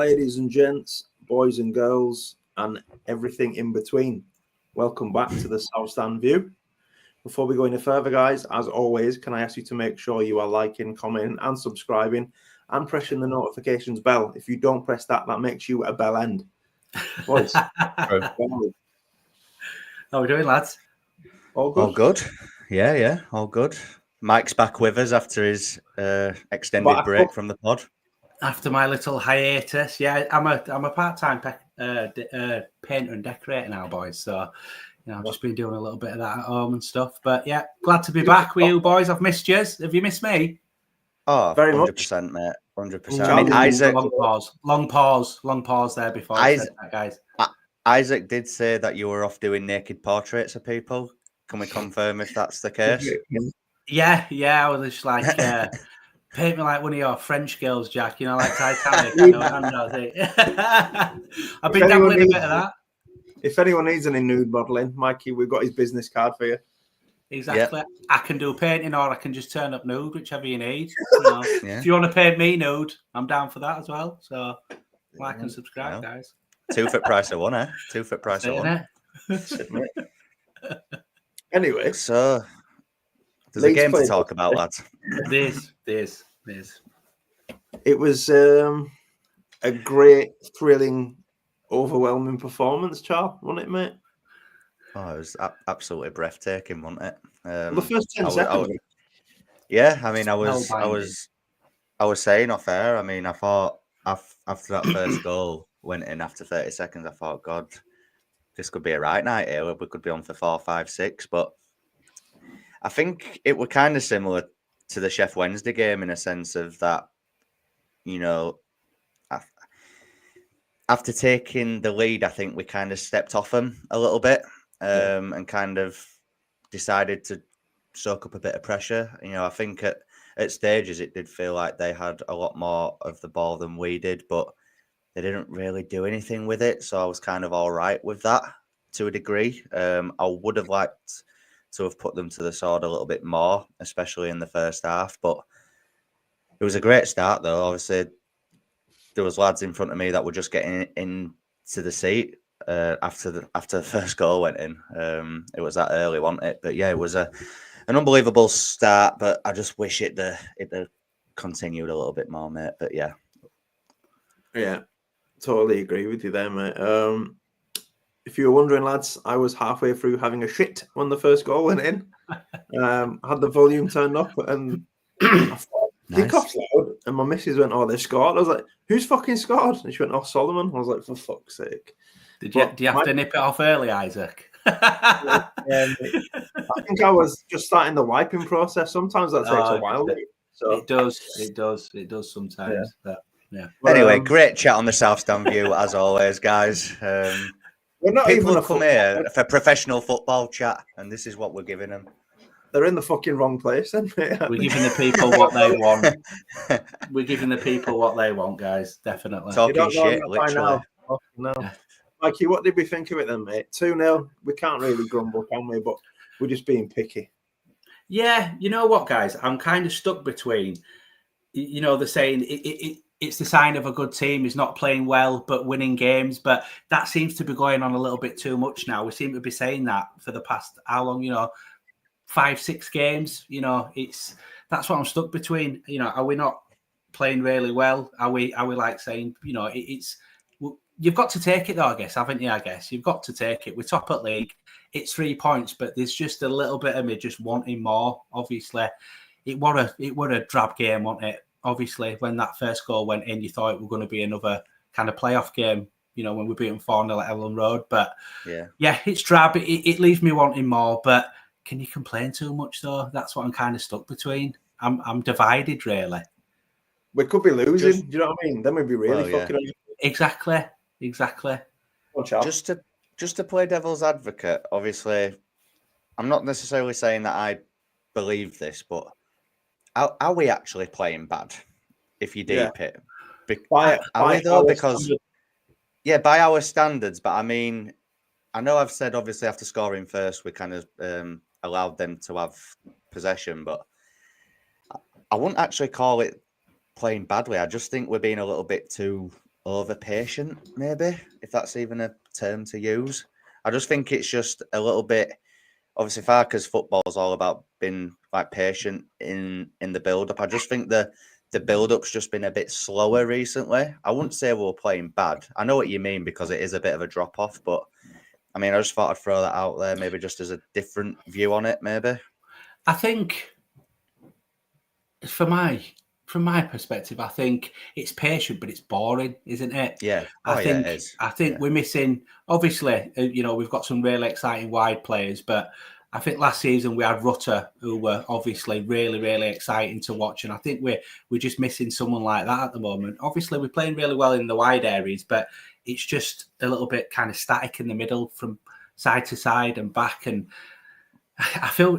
ladies and gents, boys and girls, and everything in between. Welcome back to the South Stand View. Before we go any further, guys, as always, can I ask you to make sure you are liking, commenting, and subscribing, and pressing the notifications bell. If you don't press that, that makes you a bell end. Boys, How are we doing, lads? All good. All good. Yeah, all good. Mike's back with us after his extended break from the pod. After my little hiatus, yeah, I'm a part-time painter and decorator now, boys. So, I've just been doing a little bit of that at home and stuff. But yeah, glad to be back with you, boys. I've missed you. Have you missed me? Oh, very 100%, much, mate. 100%. I mean, Isaac. Long pause there before I said that, guys. Isaac did say that you were off doing naked portraits of people. Can we confirm if that's the case? Yeah. I was just like, paint me like one of your French girls, Jack. Like Titanic. I've been dabbling a bit of that. If anyone needs any nude modelling, Mikey, we've got his business card for you. Exactly. Yep. I can do painting, or I can just turn up nude, whichever you need. If you want to paint me nude, I'm down for that as well. So, like and subscribe, guys. 2 for price of one, eh? 2 for price of one. Anyway, so there's a game to talk about, lads. This. It was a great, thrilling, overwhelming performance, Charles, wasn't it, mate? Oh, it was absolutely breathtaking, wasn't it? The first 10 seconds. I mean, I was saying off air. I mean, I thought after that first goal went in after 30 seconds, I thought, God, this could be a right night here. We could be on for 4, 5, 6. But I think it were kind of similar to the Sheff Wednesday game in a sense of that, after taking the lead, I think we kind of stepped off them a little bit and kind of decided to soak up a bit of pressure. I think at stages it did feel like they had a lot more of the ball than we did, but they didn't really do anything with it. So I was kind of all right with that to a degree. I would have liked to have put them to the sword a little bit more, especially in the first half. But it was a great start, though. Obviously, there was lads in front of me that were just getting into the seat after the first goal went in. It was that early, wasn't it? But yeah, it was an unbelievable start. But I just wish it continued a little bit more, mate. But yeah, totally agree with you there, mate. If you were wondering, lads, I was halfway through having a shit when the first goal went in. Had the volume turned up and I thought, kickoff's loud, and my missus went, "Oh, they scored." I was like, "Who's fucking scored?" And she went, "Oh, Solomon." I was like, "For fuck's sake!" Do you have to nip it off early, Isaac? I think I was just starting the wiping process. Sometimes that takes a while. So it does sometimes. Yeah. Anyway, great chat on the South Stand View as always, guys. We're not people even come here for professional football chat, and this is what we're giving them. They're in the fucking wrong place, then, mate. We're giving the people what they want. We're giving the people what they want, guys. Definitely. Talking shit, literally. No. Mikey, what did we think of it then, mate? 2-0. We can't really grumble, can we? But we're just being picky. Yeah, you know what, guys? I'm kind of stuck between, the saying it's the sign of a good team is not playing well, but winning games. But that seems to be going on a little bit too much now. We seem to be saying that for the past, how long, 5, 6 games, that's what I'm stuck between. Are we not playing really well? Are we like saying, you've got to take it though, I guess, haven't you? I guess you've got to take it. We're top at league. It's 3 points, but there's just a little bit of me just wanting more. Obviously, it were a drab game, wasn't it? Obviously, when that first goal went in, you thought it was going to be another kind of playoff game, when we beat them 4-0 at Ellen Road. But yeah, it's drab. It leaves me wanting more, but can you complain too much though? That's what I'm kind of stuck between. I'm divided, really. We could be losing. Do you know what I mean? Then we'd be really fucking. Exactly. Just to play devil's advocate. Obviously, I'm not necessarily saying that I believe this, but are we actually playing bad? If you deep it, by our standards. But I mean, I know I've said obviously after scoring first, we kind of allowed them to have possession, but I wouldn't actually call it playing badly. I just think we're being a little bit too over patient, maybe, if that's even a term to use. I just think it's just a little bit. Obviously, Farke's football is all about being like patient in the build up. I just think the build up's just been a bit slower recently. I wouldn't say we were playing bad. I know what you mean because it is a bit of a drop off, but I mean, I just thought I'd throw that out there, maybe just as a different view on it, maybe. I think from my perspective, I think it's patient, but it's boring, isn't it? Yeah. It is. I think we're missing. Obviously, we've got some really exciting wide players, but I think last season we had Rutter, who were obviously really, really exciting to watch, and I think we're just missing someone like that at the moment. Obviously, we're playing really well in the wide areas, but it's just a little bit kind of static in the middle from side to side and back. And I feel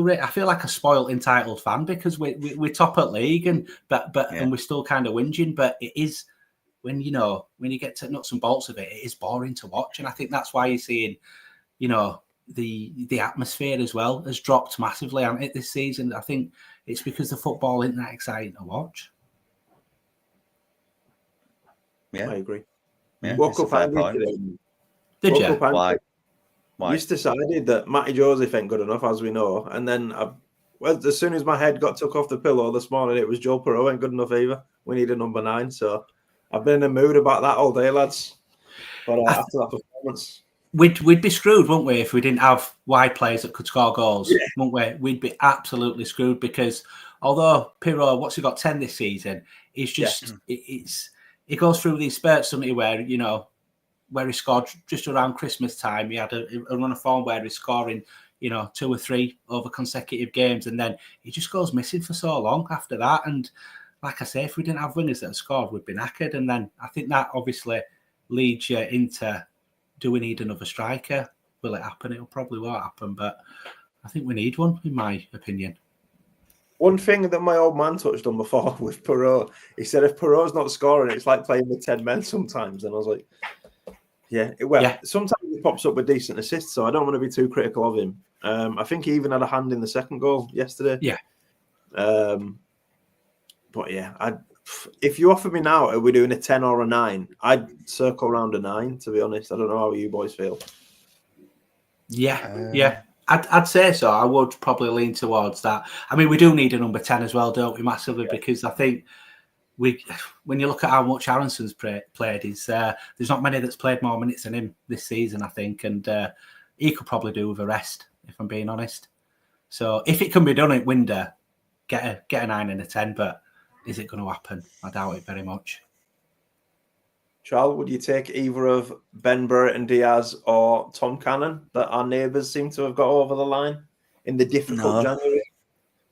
like a spoiled, entitled fan because we're top at league and we're still kind of whinging. But it is when you get to nuts and bolts of it, it is boring to watch, and I think that's why you're seeing, the atmosphere as well has dropped massively on it this season. I think it's because the football isn't that exciting to watch. Yeah, I agree. Yeah, Woke up angry today. Did you? Why? Just decided that Matty Joseph ain't good enough, as we know. And then, as soon as my head got took off the pillow this morning, it was Joe Perreault ain't good enough either. We need a number 9. So I've been in a mood about that all day, lads. But after that performance, we'd be screwed, wouldn't we, if we didn't have wide players that could score goals, wouldn't we? We'd be absolutely screwed because although Perreault, what's he got, 10 this season, it's just it goes through these spurts, something where where he scored just around Christmas time. He had a run of form where he's scoring, 2 or 3 over consecutive games, and then he just goes missing for so long after that. And like I say, if we didn't have wingers that had scored, we'd be knackered. And then I think that obviously leads you into, do we need another striker? Will it happen? It'll probably won't happen, but I think we need one, in my opinion. One thing that my old man touched on before with Perreault, he said if Perreault's not scoring, it's like playing with 10 men sometimes. And I was like, sometimes he pops up with decent assists, so I don't want to be too critical of him. I think he even had a hand in the second goal yesterday. Yeah. But yeah, if you offer me now, are we doing a 10 or a 9? I'd circle around a 9, to be honest. I don't know how you boys feel. Yeah. I'd say so. I would probably lean towards that. I mean, we do need a number 10 as well, don't we, massively, because I think when you look at how much Aronson's played, there's not many that's played more minutes than him this season, I think, and he could probably do with a rest, if I'm being honest. So if it can be done at window, get a 9 and a 10, but is it going to happen? I doubt it very much. Charles, would you take either of Ben Burton Diaz or Tom Cannon that our neighbours seem to have got over the line in the difficult January?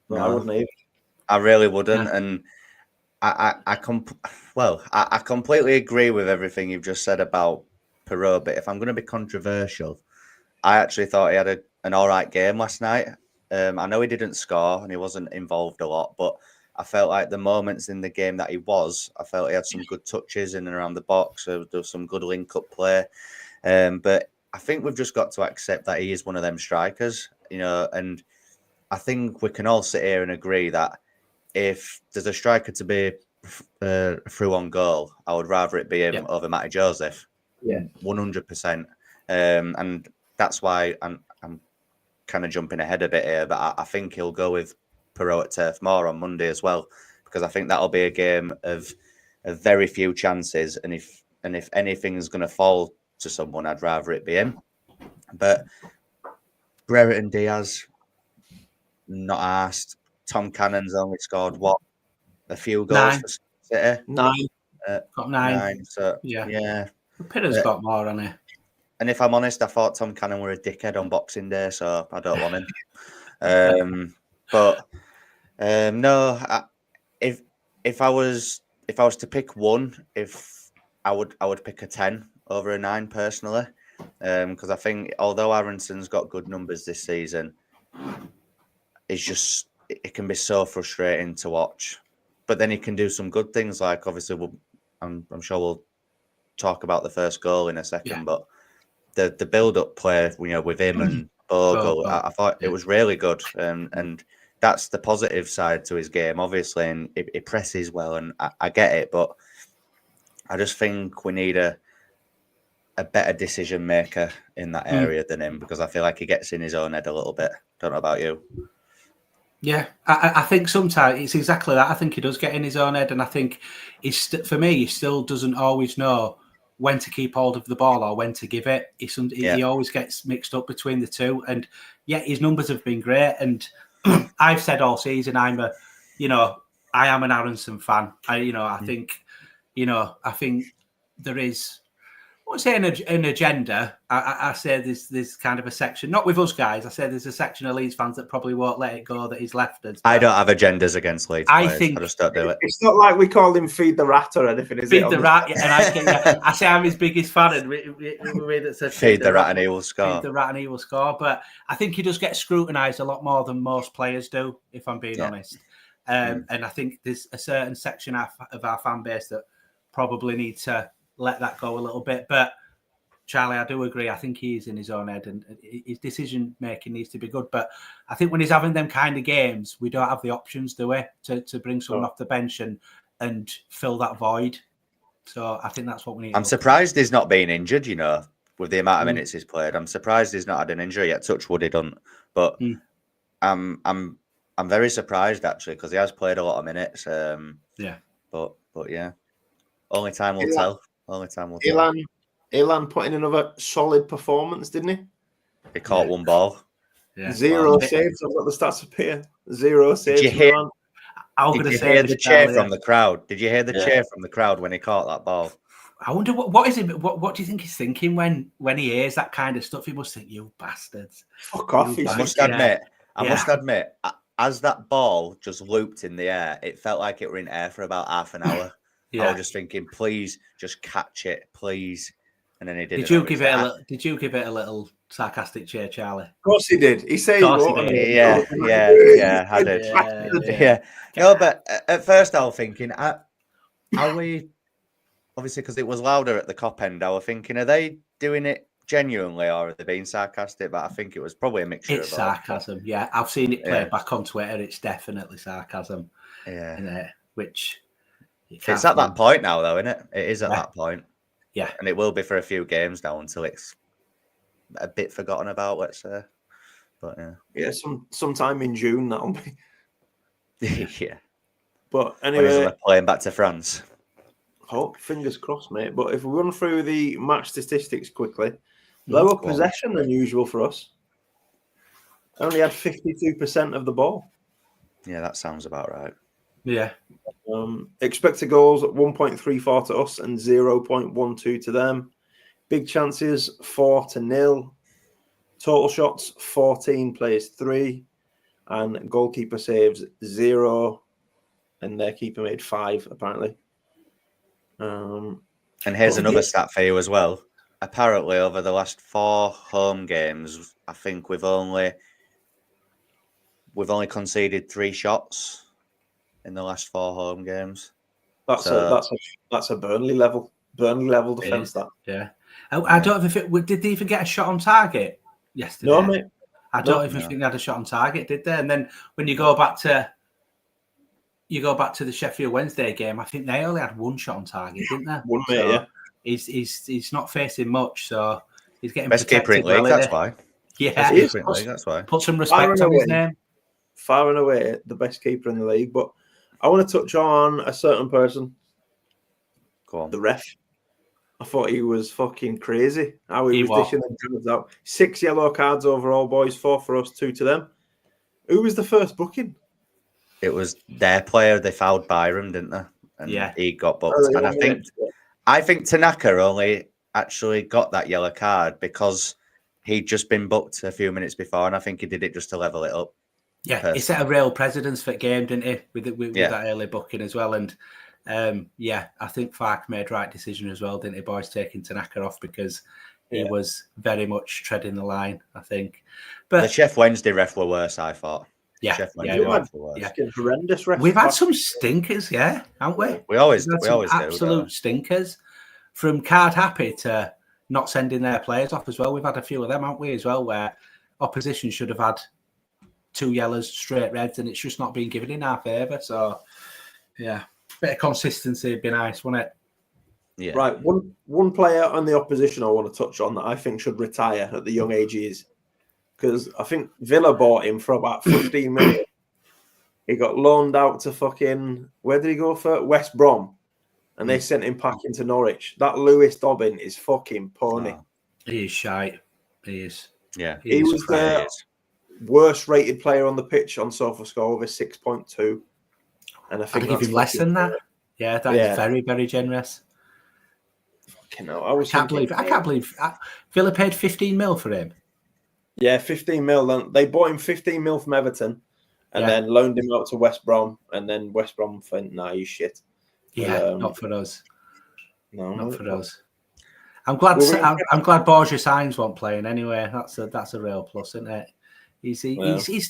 No, I wouldn't either. I really wouldn't, and I completely agree with everything you've just said about Perreault, but if I'm going to be controversial, I actually thought he had an all right game last night. I know he didn't score and he wasn't involved a lot, but I felt like the moments in the game that I felt he had some good touches in and around the box. There was some good link-up play. But I think we've just got to accept that he is one of them strikers, and I think we can all sit here and agree that if there's a striker to be through on goal, I would rather it be him over Matty Joseph. Yeah, 100%. And that's why I'm kind of jumping ahead a bit here, but I think he'll go with Perreault at Turf Moor on Monday as well, because I think that'll be a game of very few chances, and if anything's going to fall to someone, I'd rather it be him. But Brereton Diaz, not asked. Tom Cannon's only scored a few goals 9. for City. 9. Got 9. 9. So yeah. Pitter's got more on it. And if I'm honest, I thought Tom Cannon were a dickhead on Boxing Day, so I don't want him. But no, if I was to pick one, I would pick a 10 over a 9 personally, because I think although Aronson's got good numbers this season, it can be so frustrating to watch. But then he can do some good things, like obviously I'm sure we'll talk about the first goal in a second, but the build-up play, with him and Bogle, I thought it was really good, and that's the positive side to his game, obviously, and it presses well, and I get it, but I just think we need a better decision maker in that area than him, because I feel like he gets in his own head a little bit. Don't know about you. Yeah, I think sometimes it's exactly that. I think he does get in his own head, and I think for me, he still doesn't always know when to keep hold of the ball or when to give it. He always gets mixed up between the two. And yeah, his numbers have been great. And I've said all season, I am an Aronson fan. I think there is. I won't say an agenda. I say there's kind of a section, not with us guys. I say there's a section of Leeds fans that probably won't let it go that he's left us. I don't have agendas against Leeds players. I just don't do it. It's not like we call him Feed the Rat or anything, is it? Feed the Rat, and I say I'm his biggest fan, and that said Feed the Rat and he will score. Feed the Rat and he will score. But I think he does get scrutinised a lot more than most players do, if I'm being honest. And I think there's a certain section of our fan base that probably need to let that go a little bit. But Charlie, I do agree. I think he's in his own head, and his decision making needs to be good. But I think when he's having them kind of games, we don't have the options, do we, to bring someone off the bench and fill that void. So I think that's what we need. I'm surprised he's not been injured, with the amount of minutes he's played. I'm surprised he's not had an injury yet. Touch wood, he don't. But I'm very surprised actually, because he has played a lot of minutes. But yeah, only time will tell. Only time will tell. Ilan put in another solid performance, didn't he? He caught one ball. Yeah. 0 saves. I've got the stats up here. 0 saves. Did you hear the cheer from the crowd? Did you hear the cheer from the crowd when he caught that ball? I wonder what is it? What do you think he's thinking when he hears that kind of stuff? He must think, "You bastards!" Fuck off! I must admit, as that ball just looped in the air, it felt like it were in air for about half an hour. I was just thinking, please, just catch it, please. And then he did. Did you give it a little sarcastic cheer, Charlie? Of course he did. He said, Yeah, I did. Yeah. No, but at first I was thinking, are we, obviously because it was louder at the Cop end, I was thinking, are they doing it genuinely or are they being sarcastic? But I think it was probably a mixture of sarcasm. Yeah, I've seen it played back on Twitter. It's definitely sarcasm. Yeah. Which it's at that point now, though, isn't it? It is at that point. Yeah, and it will be for a few games now until it's a bit forgotten about, let's say. But sometime in June that'll be. Yeah. But anyway, when he's playing back to France. Hope, fingers crossed, mate. But if we run through the match statistics quickly, lower possession than usual for us. Only had 52% of the ball. Yeah, that sounds about right. Yeah. Expected goals at 1.34 to us and 0.12 to them. Big chances 4-0. Total shots 14, plays 3, and goalkeeper saves 0, and their keeper made 5 apparently. And here's another stat for you as well. Apparently, over the last 4 home games, I think we've only conceded 3 shots in the last 4 home games. That's a Burnley level defense. That I don't even did they even get a shot on target yesterday? No, mate. I don't even think they had a shot on target, did they? And then when you go back to the Sheffield Wednesday game, I think they only had 1 shot on target, didn't they? One, mate. Yeah. He's not facing much, so he's getting best keeper in league. That's why. Yeah, best keeper in league. That's why. Put some respect on his name. Far and away the best keeper in the league, but I want to touch on a certain person. Go on. The ref. I thought he was fucking crazy. How he was dishing them cards out. 6 yellow cards overall, boys. 4 for us, 2 to them. Who was the first booking? It was their player. They fouled Byram, didn't they? And he got booked. And I think Tanaka only actually got that yellow card because he'd just been booked a few minutes before, and I think he did it just to level it up. Yeah, he set a real precedence for the game, didn't he? With that early booking as well. And I think Fark made right decision as well, didn't he, boys, taking Tanaka off because he was very much treading the line, I think. But the Chef Wednesday ref were worse, I thought. Yeah, Chef Wednesday were worse. Yeah, horrendous refs. We've had some stinkers, haven't we? We always do. Absolute stinkers. From card happy to not sending their players off as well. We've had a few of them, haven't we, as well, where opposition should have had 2 yellows, straight reds, and it's just not been given in our favour. So, yeah, bit of consistency would be nice, wouldn't it? Yeah. Right. One player on the opposition I want to touch on that I think should retire at the young age he is, because I think Villa bought him for about 15 million. He got loaned out to fucking, where did he go for? West Brom. And they sent him back into Norwich. That Lewis Dobbin is fucking pony. Oh. He is shite. He is. Yeah. He was the worst rated player on the pitch on SofaScore with a 6.2. And I think I'd give him less than that. Yeah, that is very, very generous. Fucking hell. I can't believe Villa paid 15 mil for him. Yeah, 15 mil. They bought him 15 mil from Everton and then loaned him out to West Brom. And then West Brom went, nah, you shit. Yeah, not for us. No, not for us. I'm glad Borja Sainz won't playing anyway. That's a real plus, isn't it? Is he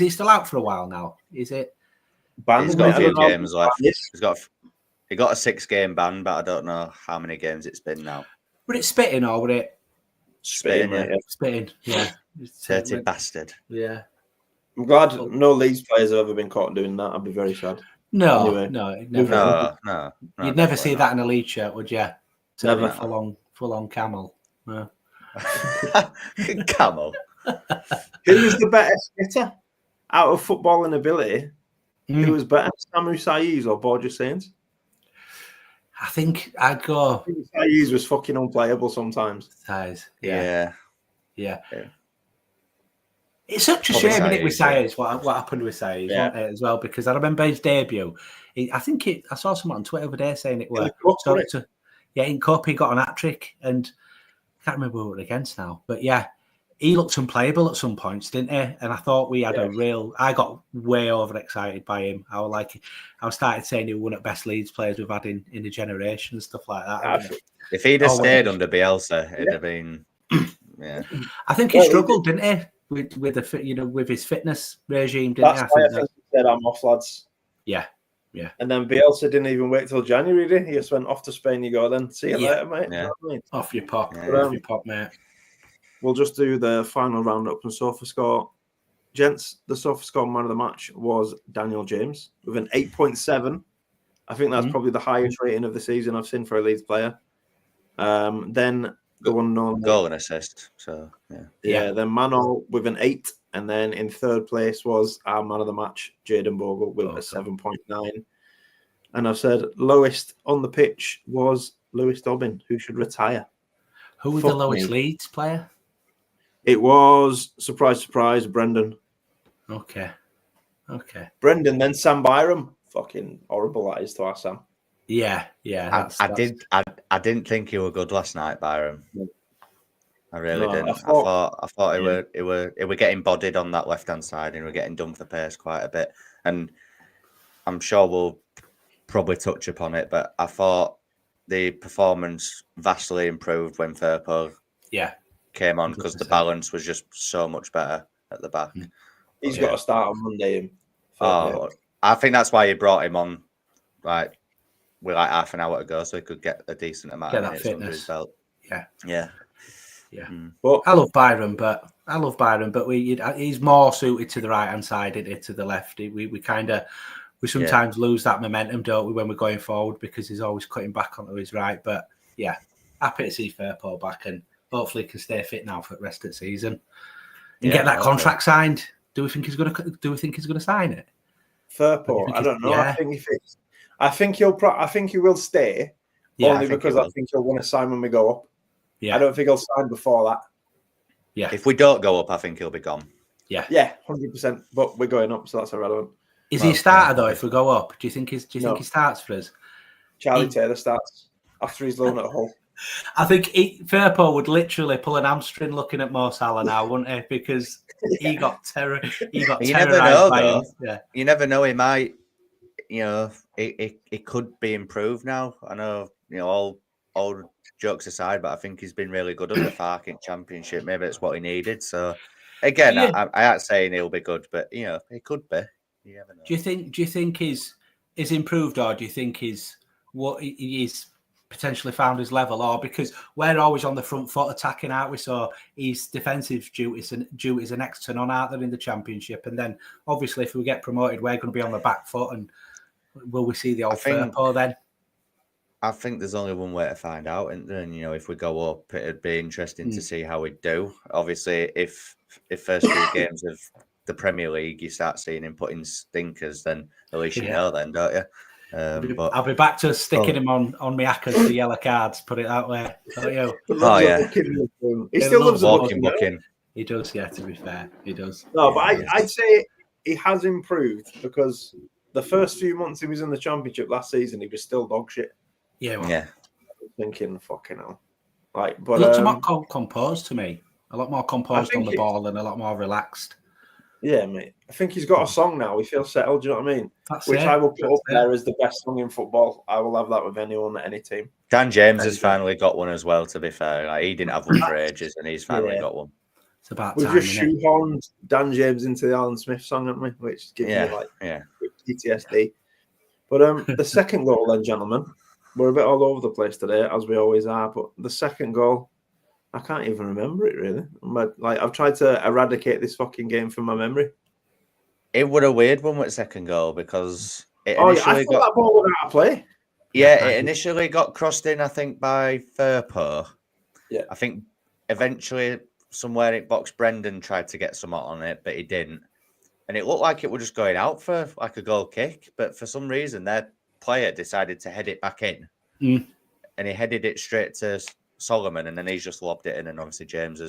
still out for a while now? Is it? He's got a few games left. He got a 6-game ban, but I don't know how many games it's been now. Would it spitting or would it? Spitting, yeah. Dirty bastard. Yeah. I'm glad no Leeds players have ever been caught doing that. I'd be very sad. No, anyway. No. You'd never see that in a Leeds shirt, would you? Never. Full on camel. No. Camel. Who was the better spitter out of footballing ability? Who was better, Samu Saiz or Borja Sainz? I think I'd go. Saiz was fucking unplayable sometimes. Saiz, yeah. It's such a shame, isn't it, with Saiz, what happened with Saiz, wasn't it, as well? Because I remember his debut. I saw someone on Twitter over there saying it was. In Cup, he got an hat-trick, and I can't remember who we were against now. But yeah, he looked unplayable at some points, didn't he? And I thought we had I got way overexcited by him. I was started saying he was one of the best Leeds players we've had in a generation and stuff like that. If he'd have stayed under Bielsa, it'd have been, yeah. I think he struggled, didn't he? With his fitness regime, didn't he? I think he said, I'm off, lads. Yeah. And then Bielsa didn't even wait till January, did he? He just went off to Spain, you go then. See you later, mate. Yeah. You know what I mean? Off your pop. Off your pop, mate. We'll just do the final roundup on SofaScore. Gents, the SofaScore man of the match was Daniel James with an 8.7. I think that's probably the highest rating of the season I've seen for a Leeds player. Then the one known goal and assist. So then Mano with an 8, and then in third place was our man of the match, Jayden Bogle, with a 7.9. And I've said lowest on the pitch was Lewis Dobbin, who should retire. Who was the lowest Leeds player? It was, surprise, Brendan. Okay. Brendan, then Sam Byram. Fucking horrible that is to our Sam. Yeah. I didn't think you were good last night, Byram. I really didn't. I thought it were getting bodied on that left hand side and we're getting done for pace quite a bit. And I'm sure we'll probably touch upon it, but I thought the performance vastly improved when Firpo came on because the balance was just so much better at the back. He's got to start on Monday. I think that's why he brought him on with half an hour to go so he could get a decent amount of minutes under his belt. Yeah. But I love Byron, but he's more suited to the right hand side than to the left. We sometimes lose that momentum, don't we, when we're going forward because he's always cutting back onto his right. But happy to see Firpo back and hopefully he can stay fit now for the rest of the season and get that contract signed. Do we think he's going to sign it? Firpo, I don't know. I think he will stay only because I think he'll want to sign when we go up. I don't think he'll sign before that. If we don't go up, I think he'll be gone. 100%. But we're going up, so that's irrelevant. Is he a starter though? If we go up, do you think he starts for us? Charlie Taylor starts after his loan at Hull. I think Firpo would literally pull an hamstring looking at Mo Salah now, wouldn't he? Because he got terrorized. You never know, though. You never know. He might. It could be improved now. I know. All jokes aside, but I think he's been really good under Fark in Championship. Maybe it's what he needed. So again, I ain't saying he'll be good, but he could be. You never know. Do you think he's improved, or do you think he's potentially found his level, or because we're always on the front foot attacking, aren't we? So his defensive duties are next to none, aren't there, in the Championship? And then obviously if we get promoted, we're going to be on the back foot. And will we see the old Firpo then? I think there's only one way to find out, and then if we go up, it'd be interesting to see how we do. Obviously, if first few games of the Premier League you start seeing him putting stinkers, then at least you know, then, don't you? But I'll be back to sticking him on my hackers for yellow cards. Put it that way. Don't you? Oh yeah, he still loves walking booking. He does, yeah. To be fair, he does. No, but I'd say he has improved because the first few months he was in the Championship last season, he was still dog shit. Yeah, well, yeah. Thinking fucking hell, like, but he looks a lot more composed to me. A lot more composed on the ball and a lot more relaxed. Yeah, mate. I think he's got a song now. He feels settled. Do you know what I mean? Which I will put up there as the best song in football. I will have that with anyone at any team. Dan James has finally got one as well. To be fair, like, he didn't have one for ages, and he's finally got one. It's about We've time. just shoehorned Dan James into the Alan Smith song, haven't we? Which gives me like PTSD. But the second goal, then, gentlemen, we're a bit all over the place today, as we always are. But the second goal, I can't even remember it really. Like, I've tried to eradicate this fucking game from my memory. It was a weird one with second goal because I thought that ball was out of play. Yeah, it initially got crossed in, I think, by Firpo. Yeah, I think eventually somewhere in box Brendan tried to get some on it, but he didn't. And it looked like it was just going out for like a goal kick, but for some reason their player decided to head it back in, and he headed it straight to Solomon, and then he's just lobbed it in, and obviously James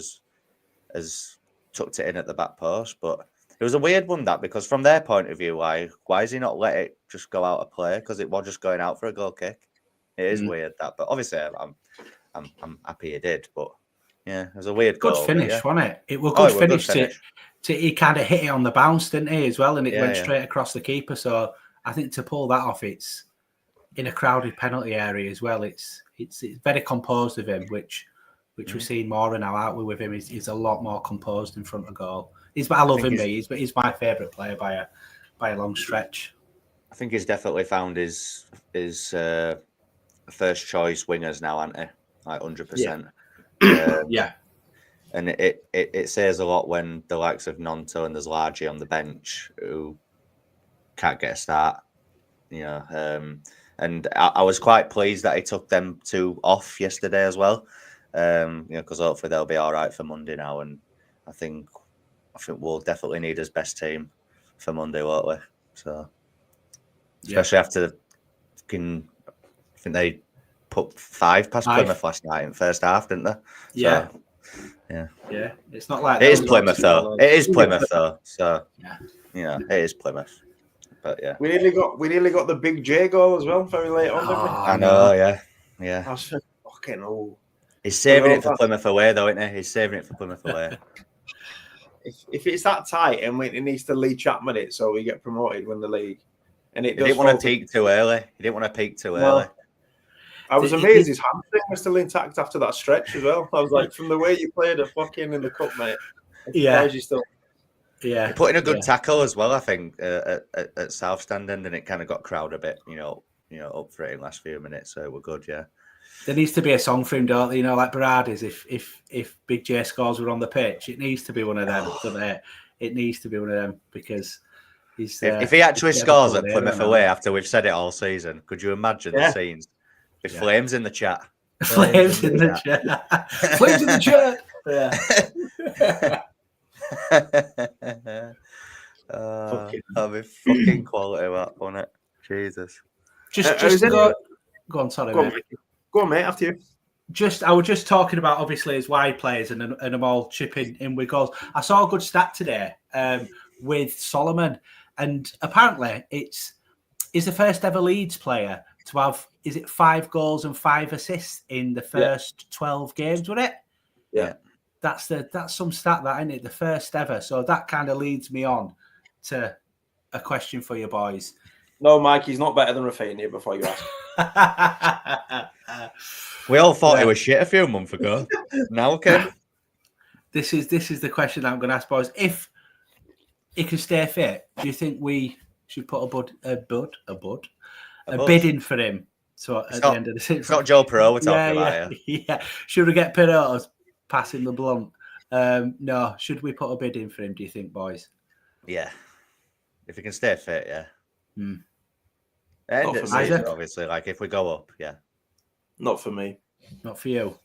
has tucked it in at the back post. But it was a weird one, that, because from their point of view, why is he not let it just go out of play? Because it was just going out for a goal kick. It is weird, that, but obviously I'm happy he did. But yeah, it was a weird good goal, finish, wasn't it? It was good finish. He kind of hit it on the bounce, didn't he, as well, and it went straight across the keeper. So I think to pull that off, it's in a crowded penalty area as well. It's very composed of him, which we're seeing more now, aren't we? With him, he's a lot more composed in front of goal. I love him. He's my favourite player by a long stretch. I think he's definitely found his first choice wingers now, aren't he? Like 100%. Yeah. And it says a lot when the likes of Nonto and there's Largy on the bench who can't get a start, and I was quite pleased that he took them two off yesterday as well, because hopefully they'll be all right for Monday now. And I think we'll definitely need his best team for Monday, won't we? So, especially after I think they put 5 past Plymouth last night in first half, didn't they? Yeah. So, yeah. It's not like it is Plymouth though. It is Plymouth though. So it is Plymouth. But yeah, we nearly got the big J goal as well very late on, didn't we? I know. Yeah. I was fucking old. He's saving it for Plymouth away, though, isn't he? He's saving it for Plymouth away. If it's that tight and it needs to Lee Chapman it so we get promoted, win the league, and it he didn't want to peak too early. Early. I was amazed his hamstring was still intact after that stretch as well. I was like, from the way you played a fucking in the cup, mate. You still. Yeah, he put in a good tackle as well, I think, at South Stand end, and it kind of got crowd a bit, up for it in the last few minutes. So we're good, yeah. There needs to be a song for him, don't there? Like Berardi's, if Big J scores were on the pitch, it needs to be one of them, doesn't it? It needs to be one of them because he's. If he actually scores at Plymouth away after we've said it all season, could you imagine the scenes? With flames in the chat. Flames in the chat. Flames in the chat. Yeah. That'll be fucking quality, that, won't it? Jesus. Just go on, sorry, mate. Go on, mate, after you. I was just talking about obviously his wide players and them all chipping in with goals. I saw a good stat today with Solomon, and apparently he's the first ever Leeds player to have 5 goals and 5 assists in the first 12 games, wasn't it? Yeah. That's some stat, that, isn't it? The first ever. So that kind of leads me on to a question for you boys. No, Mike, he's not better than Rafinha before you ask. We all thought he was shit a few months ago. Now, okay. This is the question that I'm going to ask boys. If he can stay fit, do you think we should put a bid in for him? So at the end of the season, it's not Joe Perot we're talking about here. Yeah. Should we get Perot passing the blunt? No. Should we put a bid in for him, do you think, boys? Yeah. If he can stay fit, yeah. Mm. End of the season, obviously, like if we go up, yeah. Not for me. Not for you.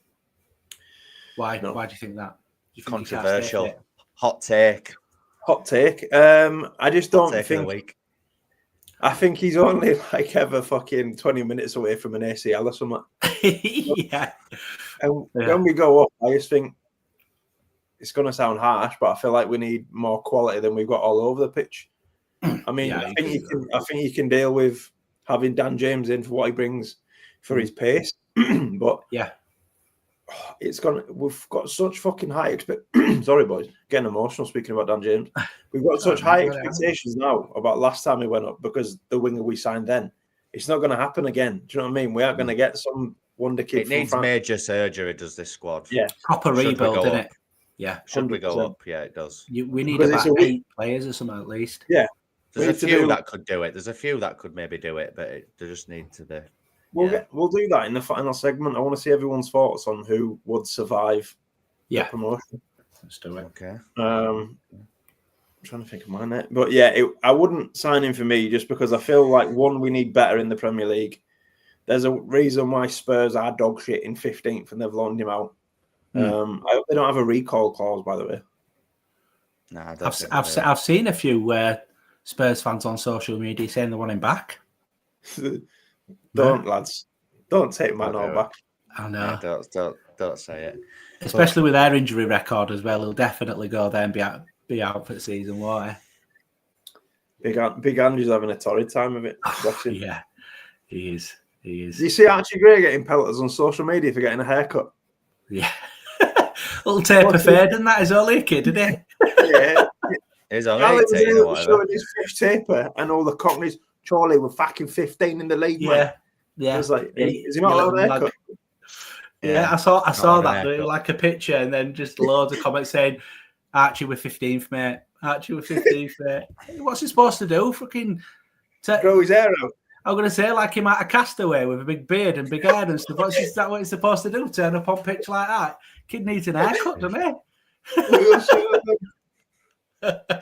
Why? No. Why do you think that? Do you think Controversial. Hot take. Hot take. I just Hot don't take of the think. week. I think he's only like ever fucking 20 minutes away from an ACL or something. Yeah. And when we go up, I just think it's going to sound harsh, but I feel like we need more quality than we've got all over the pitch. I mean, Yeah, I think you can deal with having Dan James in for what he brings for his pace, but yeah, we've got such fucking high sorry, boys, getting emotional speaking about Dan James. We've got such high expectations now about last time we went up because the winger we signed then. It's not going to happen again. Do you know what I mean? We aren't going to get some wonder kid. It needs major surgery, does this squad? Yeah, proper rebuild, doesn't it? Yeah, should we go up? Yeah, it does. We need about 8 players or something at least. Yeah, there's a few that could do it. There's a few that could maybe do it, but they just need to be. We'll do that in the final segment. I want to see everyone's thoughts on who would survive the promotion. Let's do it. Okay. I'm trying to think of mine there. But yeah, I wouldn't sign him for me just because I feel like, one, we need better in the Premier League. There's a reason why Spurs are dog shit in 15th and they've loaned him out. I hope they don't have a recall clause, by the way. Nah, I've seen a few Spurs fans on social media saying they want him back. Lads. Don't take Manuel back. I know. Yeah, don't say it. Especially with their injury record as well. He'll definitely go there and be out for the season, won't he? Big Andrew's having a torrid time of it. Yeah, he is. You see Archie Gray getting pelters on social media for getting a haircut? Yeah. Little taper fade, and that is only a kid, isn't it? Yeah. He's only 18 or whatever. Showing his fish taper and all the cockneys. Charlie were fucking 15 in the league, man. Yeah. I was like, is he not allowed a haircut? Yeah, I saw that. It was like a picture and then just loads of comments saying, Archie with 15th, mate. Archie with 15th, mate. What's he supposed to do? Fucking grow his hair out. I'm going to say like him at a Castaway with a big beard and big hair and stuff. Is that what he's supposed to do? Turn up on pitch like that? Kid needs an haircut, doesn't he?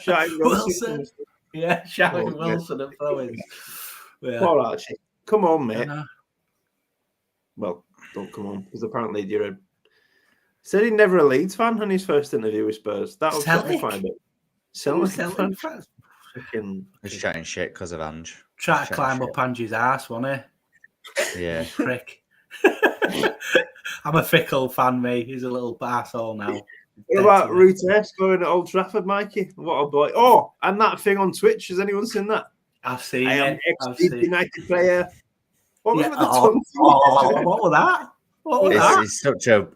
Shouting Wilson. Yeah, shouting Wilson at throw-ins. Yeah. Poor Archie. Come on, mate. Well, don't come on, because apparently you're said he's never a Leeds fan on his first interview with Spurs. That was terrifying. Celtic fan. He's chatting shit because of Ange. Try to climb up Ange's ass, wasn't he? Yeah. Prick. I'm a fickle fan, mate. He's a little arsehole now. What about Rutes going at Old Trafford, Mikey? What a boy. Oh, and that thing on Twitch. Has anyone seen that? I've seen I am it. United player. What was with the what was that? What was that?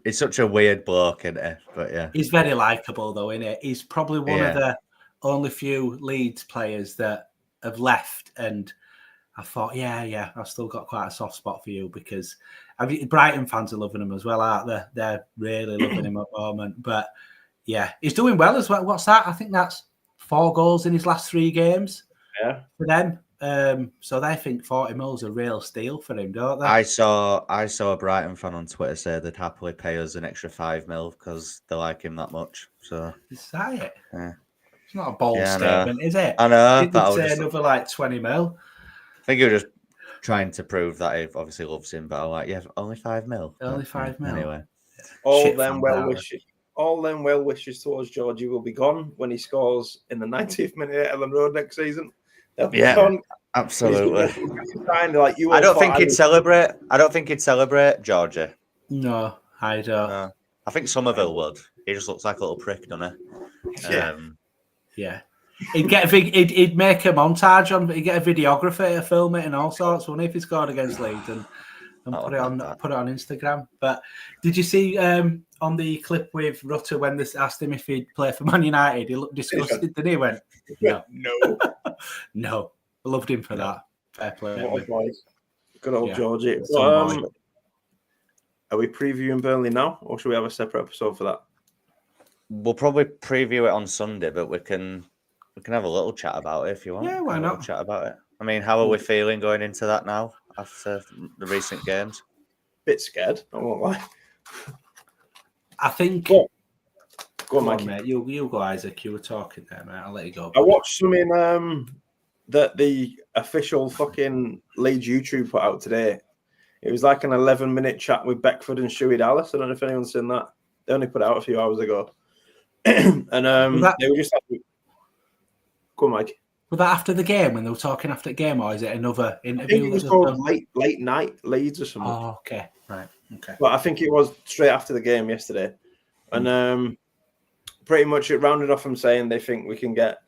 He's such a weird bloke, isn't he? But yeah. He's very likeable, though, isn't he? He's probably one of the only few Leeds players that have left, and I thought, yeah, I've still got quite a soft spot for you because Brighton fans are loving him as well, aren't they? They're really loving him at the moment. But yeah, he's doing well as well. What's that? I think that's 4 goals in his last 3 games. Yeah, for them. So they think 40 mil's a real steal for him, don't they? I saw a Brighton fan on Twitter say they'd happily pay us an extra 5 mil because they like him that much. So is that it? Yeah. It's not a bold statement, is it? I know. He did say another like 20 mil. I think you're just trying to prove that he obviously loves him, but I'm like, yeah, only 5 mil. Only 5 mil. Anyway. All them well wishes towards Georgie will be gone when he scores in the 90th minute at Ellen Road next season. Absolutely. I don't think he'd celebrate. I don't think he'd celebrate Georgia. No, I don't. No. I think Somerville would. He just looks like a little prick, doesn't he? Yeah. He'd make a montage on. He'd get a videographer to film it and all sorts. Wouldn't he, if he scored against Leeds and put it on Instagram? But did you see on the clip with Rutter when they asked him if he'd play for Man United? He looked disgusted, didn't he? He went, no. No. I loved him for that. Fair play. What a boy. Good old Georgie. Are we previewing Burnley now, or should we have a separate episode for that? We'll probably preview it on Sunday, but we can have a little chat about it if you want. Yeah, why not? Chat about it. I mean, how are we feeling going into that now after the recent games? Bit scared, I won't lie. I think. Go on, Mikey. Mate. You go, Isaac. You were talking there, mate. I'll let you go. I watched something that the official fucking Leeds YouTube put out today. It was like an 11-minute chat with Beckford and Shuey Dallas. I don't know if anyone's seen that. They only put it out a few hours ago. And they were just like, go on, Mike. Was that after the game when they were talking after the game, or is it another interview? I think it was called late night Leeds or something. Oh, okay. Right. Okay. But I think it was straight after the game yesterday. And pretty much it rounded off from saying they think we can get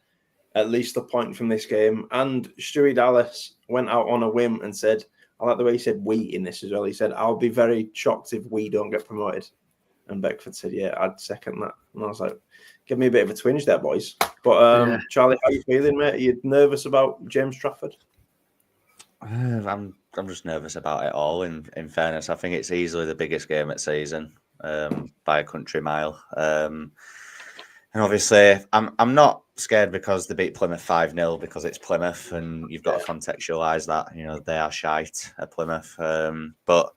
at least a point from this game. And Stewie Dallas went out on a whim and said, I like the way he said we in this as well. He said, I'll be very shocked if we don't get promoted. And Beckford said, yeah, I'd second that. And I was like, give me a bit of a twinge there, boys. But Charlie, how are you feeling, mate? Are you nervous about James Trafford? I'm just nervous about it all. In fairness, I think it's easily the biggest game at season by a country mile. And obviously, I'm not scared because they beat Plymouth 5-0 because it's Plymouth, and you've got to contextualise that. You know, they are shite at Plymouth. But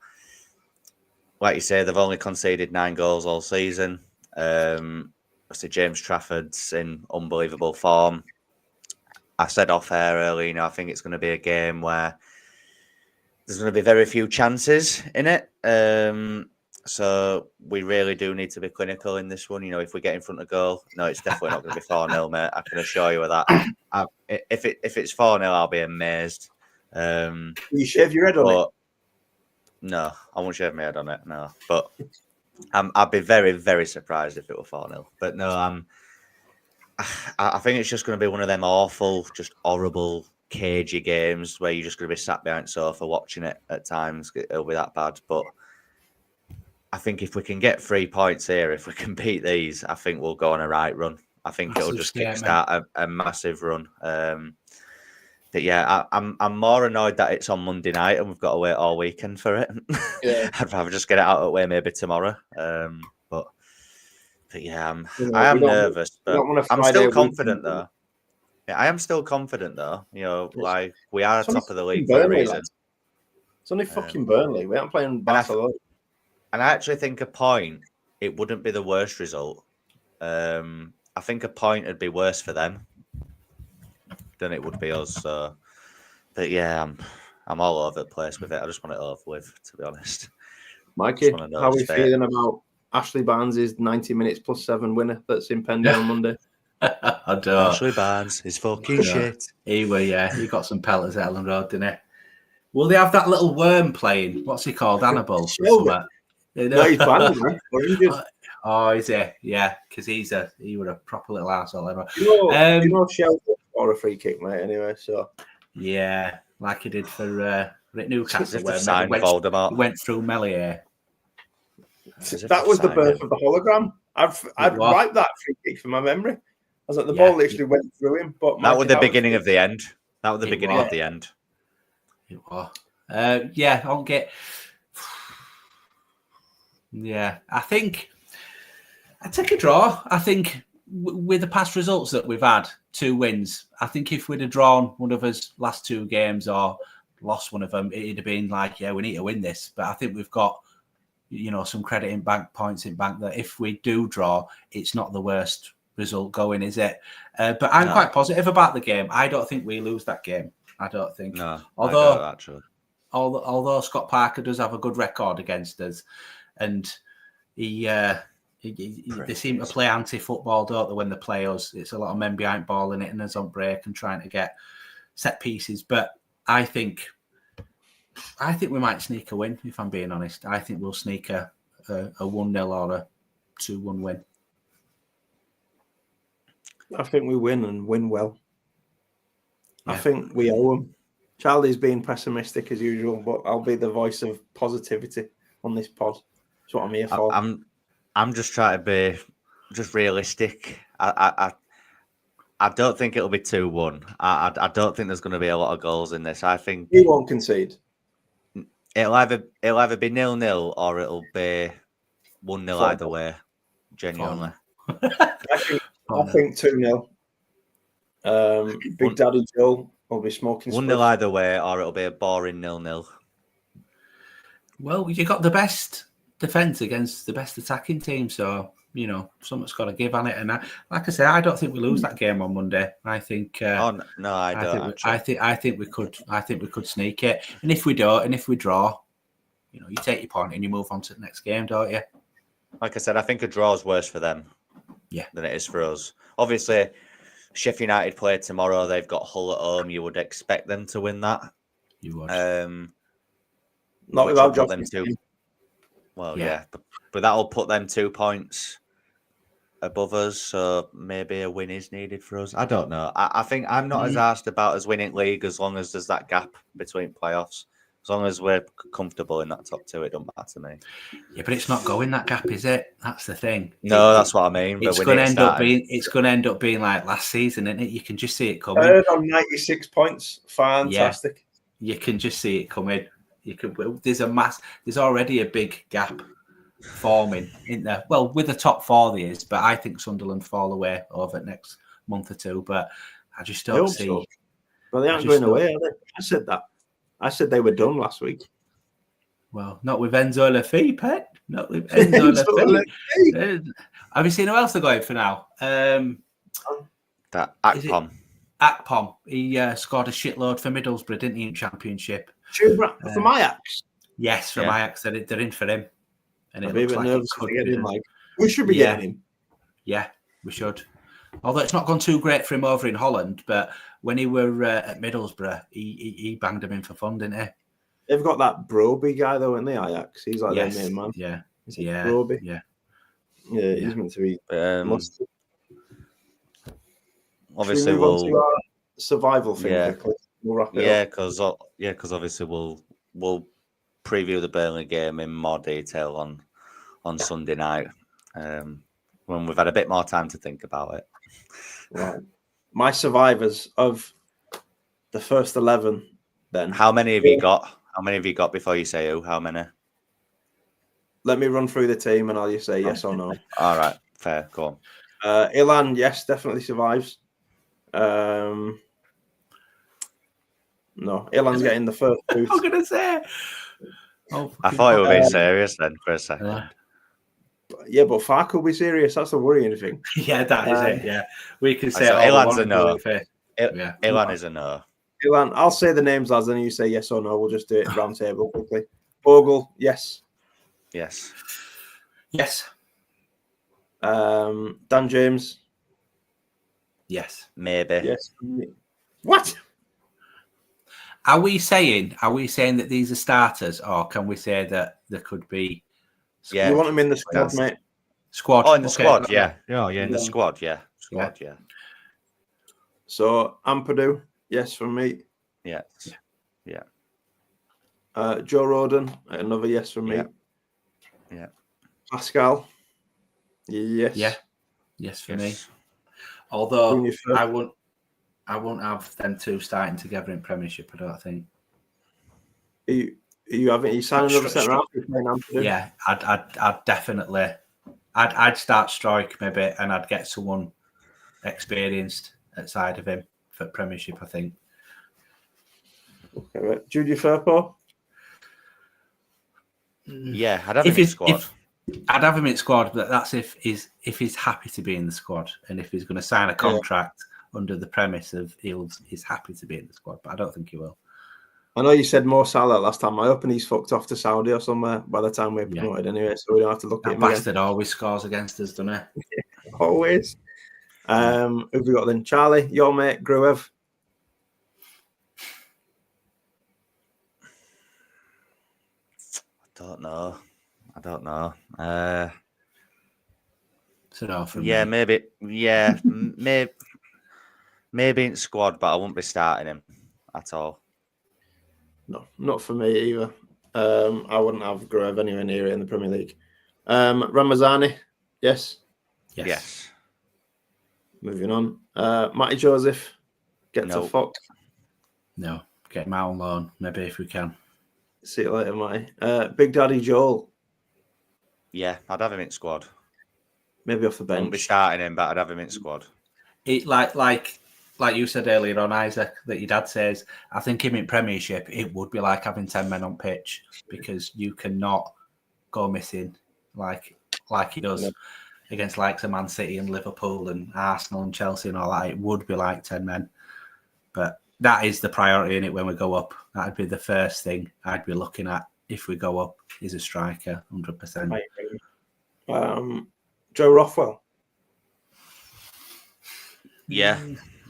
like you say, they've only conceded 9 goals all season. Obviously, James Trafford's in unbelievable form. I said off air earlier, I think it's going to be a game where there's going to be very few chances in it. So we really do need to be clinical in this one. If we get in front of goal, no, it's definitely not going to be 4-0, mate. I can assure you of that. If it's 4-0, I'll be amazed. You shave your head on it? No, I won't shave my head on it. No, but I'd be very, very surprised if it were 4-0. But no, I think it's just going to be one of them awful, just horrible, cagey games where you're just going to be sat behind the sofa watching it at times. It'll be that bad. But I think if we can get 3 points here, if we can beat these, I think we'll go on a right run. I think it'll just kickstart a massive run. But yeah, I'm more annoyed that it's on Monday night and we've got to wait all weekend for it. Yeah. I'd rather just get it out of the way maybe tomorrow. But yeah, I am nervous, but I'm still confident though. Yeah, I am still confident though. Like we are at top of the league for a reason. It's only fucking Burnley. We aren't playing Barcelona. And I actually think a point, it wouldn't be the worst result. I think a point would be worse for them than it would be us. So, but yeah, I'm all over the place with it. I just want it over with, to be honest. Mikey, how are we feeling about Ashley Barnes' 90 minutes plus 7 winner that's impending on Monday? I don't. Ashley Barnes is fucking shit. He got some pelters at Ellen Road, didn't he? Will they have that little worm playing? What's he called? Annabelle? No, he's banned, man. Oh, is he? Yeah, because he was a proper little arsehole. Shelby or a free kick, mate, anyway, so. Yeah, like he did for Newcastle, where he went through Melier. That was the birth of the hologram. I'd wipe that free kick from my memory. I was like, the ball literally went through him. But that was the beginning of the end. That was the beginning of the end. It was. I'll get... Yeah, I think I take a draw. I think with the past results that we've had, 2 wins, I think if we'd have drawn one of us last 2 games or lost one of them, it'd have been like, yeah, we need to win this. But I think we've got, some credit in bank, points in bank, that if we do draw, it's not the worst result going, is it? But I'm quite positive about the game. I don't think we lose that game. I don't think. No, although, actually. Although Scott Parker does have a good record against us, and they seem to play anti-football, don't they, when they play us? It's a lot of men behind ball in it and us on break and trying to get set pieces. But I think we might sneak a win, if I'm being honest. I think we'll sneak a 1-0 or a 2-1 win. I think we win and win well. Yeah. I think we owe them. Charlie's being pessimistic as usual, but I'll be the voice of positivity on this pod. That's what I'm here for. I'm just trying to be just realistic. I don't think it'll be 2-1. I don't think there's going to be a lot of goals in this. I think he won't concede. It'll either be 0-0 or it'll be 1-0 either way. Genuinely, I think 2-0. Big Daddy Joe will be smoking. 1-0 either way, or it'll be a boring 0-0. Well, you got the best defence against the best attacking team, so something's got to give on it. And like I say, I don't think we lose that game on Monday. I think. I don't. I think we could. I think we could sneak it. And if we don't, and if we draw, you take your point and you move on to the next game, don't you? Like I said, I think a draw is worse for them than it is for us. Obviously, Sheffield United play tomorrow. They've got Hull at home. You would expect them to win that. You would. Not without them two. Well, but that'll put them 2 points above us. So maybe a win is needed for us. I don't know. I think I'm not as arsed about us winning league as long as there's that gap between playoffs. As long as we're comfortable in that top 2, it don't matter to me. Yeah, but it's not going that gap, is it? That's the thing. No, that's what I mean. It's going to end up being. It's going to end up being like last season, isn't it? You can just see it coming. Third on 96 points. Fantastic. Yeah, you can just see it coming. There's already a big gap forming in there. Well, with the top 4 there is, but I think Sunderland fall away over the next month or 2. But I just don't see. So. Well, they aren't going away, are they? I said that. I said they were done last week. Well, not with Enzo Lafay, Pet. Not with Enzo Lafay. Have you seen who else they're going for now? That Akpom. Akpom. He scored a shitload for Middlesbrough, didn't he, in Championship? From Ajax? Yes, from Ajax. They're in for him. And it looks like we should be getting him. Yeah, we should. Although it's not gone too great for him over in Holland, but when he were at Middlesbrough, he banged him in for fun, didn't he? They've got that Broby guy though in the Ajax. He's like their main man. Yeah, Broby. Yeah, he's meant to be. Obviously, we'll survival thing. Quickly. We'll wrap it up. Because obviously we'll preview the Burnley game in more detail on Sunday night when we've had a bit more time to think about it. Right. My survivors of the first 11. Then how many have you got? How many have you got before you say who? How many? Let me run through the team and I'll just say yes or no. All right, fair. Go on. Ilan, yes, definitely survives. No, Ilan's getting the first boost. I'm gonna say. I thought you were being serious then for a second. Yeah, but Far could be serious. That's the worrying thing. Yeah, that is it. Yeah, we can say Ilan's a no. Ilan is a no. Ilan, I'll say the names, lads, and you say yes or no. We'll just do it round table quickly. Bogle, yes. Yes. Yes. Dan James. Yes. Maybe. Yes. What? Are we saying that these are starters, or can we say that there could be? Yeah. You want them in the squad, mate? Squad. Oh, in the squad, yeah. Oh, yeah, in the squad, yeah. Squad, yeah. So Ampadu, yes from me. Yes. Yeah. Joe Roden, another yes from me. Yeah. Pascal. Yes. Yeah. Yes for me. Although I won't have them two starting together in Premiership, I don't think. You signed another centre half? Yeah, I'd definitely. I'd start Strike maybe, and I'd get someone experienced outside of him for Premiership, I think. Okay, right. Judy Firpo? Yeah, I'd have him in squad. I'd have him in squad, but that's if he's happy to be in the squad, and if he's going to sign a contract under the premise of he's happy to be in the squad, but I don't think he will. I know you said Mo Salah last time. I hope he's fucked off to Saudi or somewhere by the time we're promoted anyway, so we don't have to look at him again. That bastard always scores against us, doesn't he? Always. Who've we got then? Charlie, your mate, Gruev. I don't know. So no, maybe. Yeah, maybe in squad, but I won't be starting him at all. No, not for me either. I wouldn't have Gruev anywhere near it in the Premier League. Ramazani, yes. Yes. Moving on. Matty Joseph, get to Fox. No, get him out on loan, maybe if we can. See you later, Matty. Big Daddy Joel. Yeah, I'd have him in squad. Maybe off the bench. I won't be starting him, but I'd have him in squad. Like you said earlier on, Isaac, that your dad says, I think him in Premiership, it would be like having 10 men on pitch because you cannot go missing like he does against likes of Man City and Liverpool and Arsenal and Chelsea and all that. It would be like 10 men. But that is the priority in it when we go up. That'd be the first thing I'd be looking at if we go up. He's a striker, 100%. Joe Rothwell. Yeah,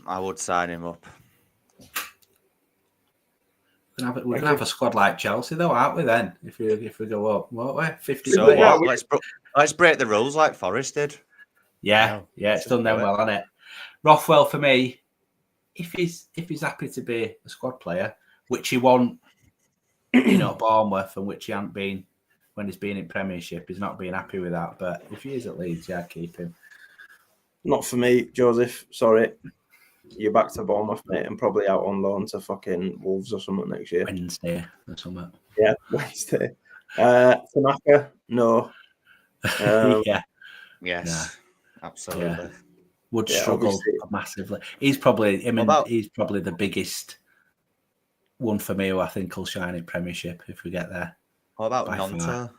I would sign him up. We're gonna have a squad like Chelsea, though, aren't we? Then, if we go up, won't we? 50. So Yeah, what? Let's break the rules like Forest did. Yeah, it's done them well, hasn't it? Rothwell for me, if he's happy to be a squad player, which he won't, Bournemouth, and which he hasn't been when he's been in Premiership, he's not being happy with that. But if he is at Leeds, yeah, keep him. Not for me, Joseph. Sorry. You're back to Bournemouth, mate, and probably out on loan to fucking Wolves or something next year. Wednesday or something. Yeah, Wednesday. Tanaka, no. Yes, absolutely. Yeah. Would struggle massively. He's probably the biggest one for me who I think will shine in Premiership if we get there. What about Nonto?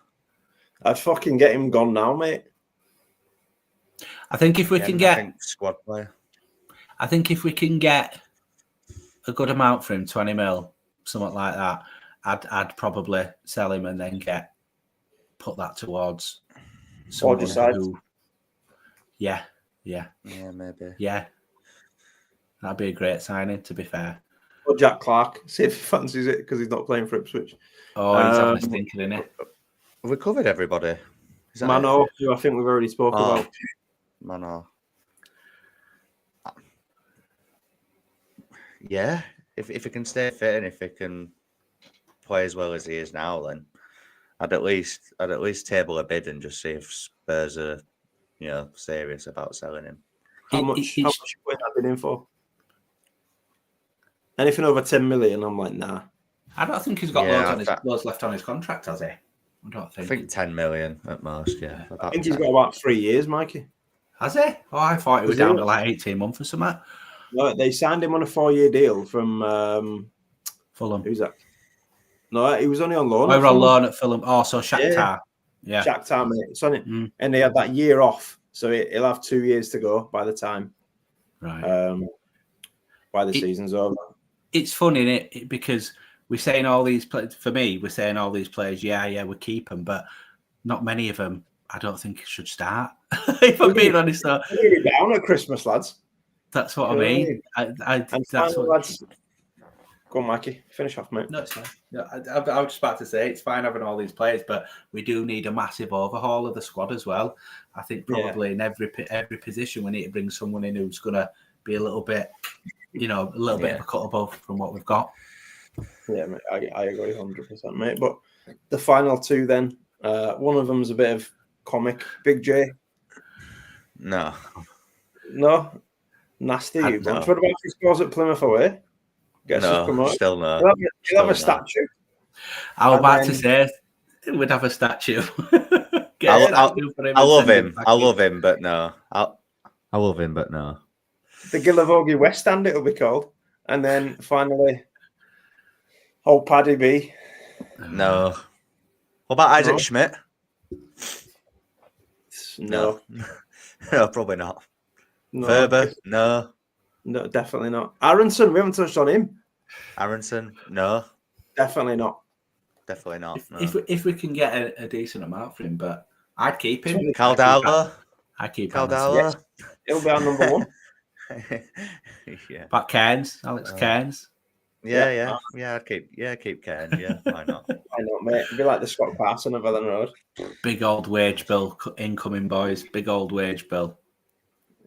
I'd fucking get him gone now, mate. I think if we can get squad player. I think if we can get a good amount for him, 20 mil, something like that, I'd probably sell him and then put that towards someone who. Yeah, maybe. Yeah, that'd be a great signing. To be fair. Or Jack Clark, see if he fancies it because he's not playing for Ipswich. Oh, he's having a stinker, isn't it? Have we covered everybody? Mano, who I think we've already spoken about. Mano. Yeah, if he can stay fit and if he can play as well as he is now, then I'd at least table a bid and just see if Spurs are, serious about selling him. How much you put that bid in for? Anything over 10 million, I'm like, nah. I don't think he's got loads left on his contract, has he? I think 10 million at most, yeah. I think he's got about 3 years, Mikey. Has he? Oh, I thought it was down to like 18 months or something. No, they signed him on a 4-year deal from Fulham. Who's that? No, he was only on loan. We were on loan at Fulham. Oh, so Shakhtar. Yeah. Shakhtar, mate. It's on it. And they had that year off. So he'll have 2 years to go by the time. Right. By the season's over. It's funny, isn't it? Because we're saying all these players, for me, we're saying all these players, we keep them, but not many of them, I don't think should start. If I'm being honest, though. We're down at Christmas, lads. That's what I mean. That's what. Lads. Go on, Mikey. Finish off, mate. No, it's fine. No, I was just about to say it's fine having all these players, but we do need a massive overhaul of the squad as well. I think probably in every position we need to bring someone in who's going to be a little bit, bit of a cut above from what we've got. Yeah, mate, I agree 100%, mate. But the final two then, one of them's a bit of comic. Big J. No. Nasty. What about if he scores at Plymouth away? Still no. You'll have a statue. I was about to say we'd have a statue. I love him, but no. I love him, but no. The Gillavogie West Stand, it'll be called. And then finally, old Paddy B. No. What about Isaac Schmidt? No. No, probably not. No. Ferber? No. No, definitely not. Aronson, we haven't touched on him. Aronson? No. Definitely not. Definitely not. No. If we can get a decent amount for him, but I'd keep him. Caldala? I'd keep Caldala? Yes. He'll be our number one. Yeah. But Cairns, Alex Cairns. Yeah. I'd keep Cairns. Yeah, why not? Why not, mate? It'd be like the Scott Parson of Ellen Road. Big old wage bill incoming, boys. Big old wage bill.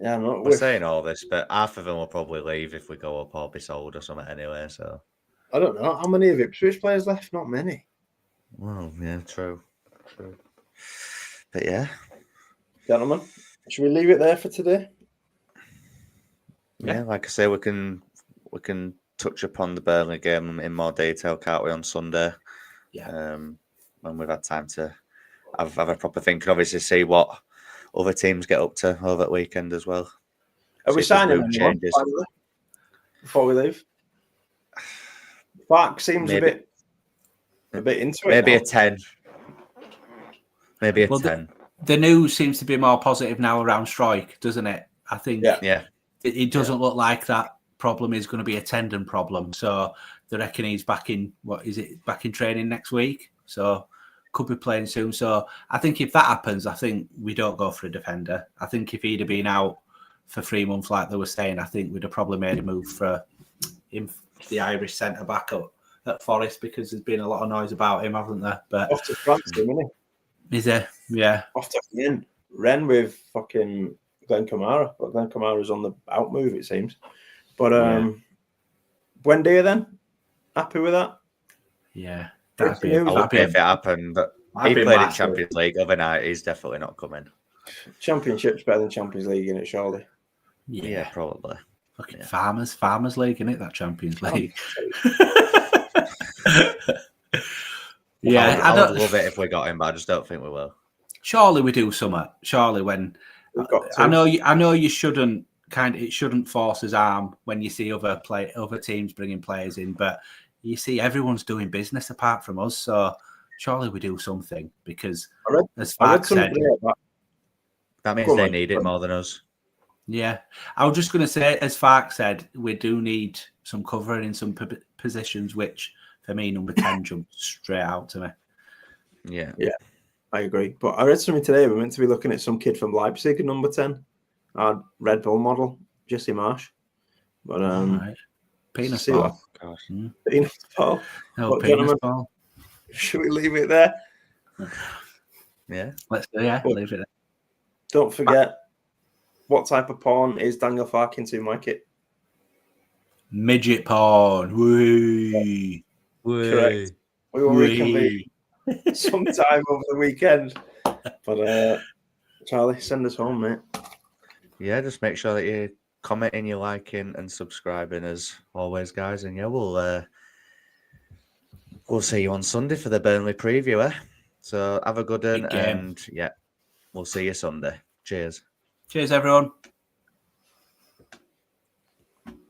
Yeah, no, we're saying all this, but half of them will probably leave if we go up or be sold or something anyway. So I don't know how many of Ipswich players left. Not many. Well, yeah, true. But yeah, gentlemen, should we leave it there for today? Yeah, like I say, we can touch upon the Burnley game in more detail, can't we, on Sunday? Yeah. When we've had time to have a proper think and obviously see what other teams get up to over that weekend as well. Are we signing anyone finally before we leave? Park seems a bit into it. Maybe now. a 10. Maybe a 10. The news seems to be more positive now around Strike, doesn't it? I think it doesn't look like that problem is going to be a tendon problem. So they reckon he's back in, back in training next week. so could be playing soon. So I think if that happens, I think we don't go for a defender. I think if he'd have been out for 3 months, like they were saying, I think we'd have probably made a move for him, the Irish centre back at Forest, because there's been a lot of noise about him, hasn't there? But off to France, isn't he? Is there? Yeah. Off to Ren with fucking Glenn Kamara, but Glenn Kamara's on the out move, it seems. But Buendia then? Happy with that? Yeah. I would be if it happened, but he played in Champions League overnight. He's definitely not coming. Championship's better than Champions League, isn't it, surely? Yeah, probably. Fucking Farmers League, isn't it, that Champions League? I would love it if we got him, but I just don't think we will. Surely we do something. Surely when I know you shouldn't it shouldn't force his arm when you see other teams bringing players in, but you see everyone's doing business apart from us, so surely we do something, because as Fark said, that means they need it more than us. Yeah, I was just going to say, as Fark said, we do need some covering in some positions, which for me, number 10 jumped straight out to me. Yeah, I agree. But I read something today. We're meant to be looking at some kid from Leipzig at number 10, our Red Bull model, Jesse Marsh. But penis ball. Penis ball. No, penis ball. Should we leave it there? Yeah, let's leave it there. Don't forget, what type of porn is Daniel Fark into, Mikey? Midget porn. Whee. Correct. We will reconvene sometime over the weekend. But Charlie, send us home, mate. Yeah, just make sure that you're commenting, you're liking, and subscribing as always, guys. And yeah, we'll see you on Sunday for the Burnley preview. So have a good one, and yeah, we'll see you Sunday. Cheers. Cheers, everyone.